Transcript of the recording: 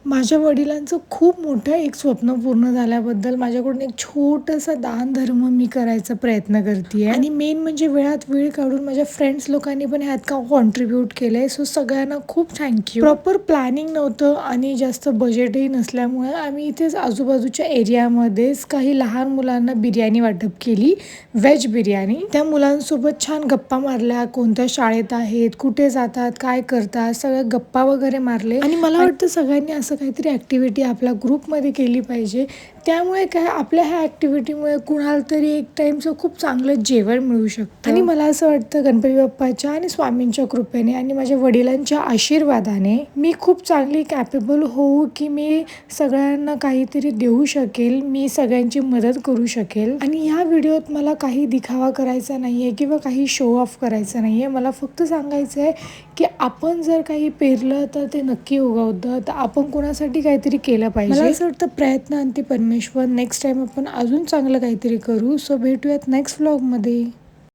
माझ्या वडिलांचं खूप मोठं एक स्वप्न पूर्ण झाल्याबद्दल माझ्याकडून एक छोटासा दान धर्म मी करायचा प्रयत्न करते आणि मेन म्हणजे वेळात वेळ काढून माझ्या फ्रेंड्स लोकांनी पण ह्यात का कॉन्ट्रीब्यूट केलंय. सो सगळ्यांना खूप थँक्यू. प्रॉपर प्लॅनिंग नव्हतं आणि जास्त बजेटही नसल्यामुळे आम्ही इथेच आजूबाजूच्या एरियामध्येच काही लहान मुलांना बिर्याणी वाटप केली, व्हेज बिर्याणी. त्या मुलांसोबत छान गप्पा मारल्या, कोणत्या शाळेत आहेत, कुठे जातात, काय करतात, सगळ्या गप्पा वगैरे मारले. आणि मला वाटतं सगळ्यांनी असं काहीतरी ॲक्टिव्हिटी आपल्या ग्रुपमध्ये केली पाहिजे. त्यामुळे काय आपल्या ह्या ॲक्टिव्हिटीमुळे कुणाला तरी एक टाईमचं खूप चांगलं जेवण मिळू शकतं. आणि मला असं वाटतं गणपती बाप्पाच्या आणि स्वामींच्या कृपेने आणि माझ्या वडिलांच्या आशीर्वादाने मी खूप चांगली कॅपेबल होऊ की मी सगळ्यांना काहीतरी देऊ शकेल, मी सगळ्यांची मदत करू शकेल. आणि ह्या व्हिडिओत मला काही दिखावा करायचा नाही आहे किंवा काही शो ऑफ करायचा नाही आहे. मला फक्त सांगायचं आहे की आपण जर काही पेरलं तर ते नक्की उगवतं. तर आपण कोणासाठी काहीतरी केलं पाहिजे. मला असं वाटतं प्रयत्न अंती परमेश्वर. नेक्स्ट टाइम आपण अजून चांगलं काहीतरी करू. सो भेटूयात नेक्स्ट व्लॉगमध्ये.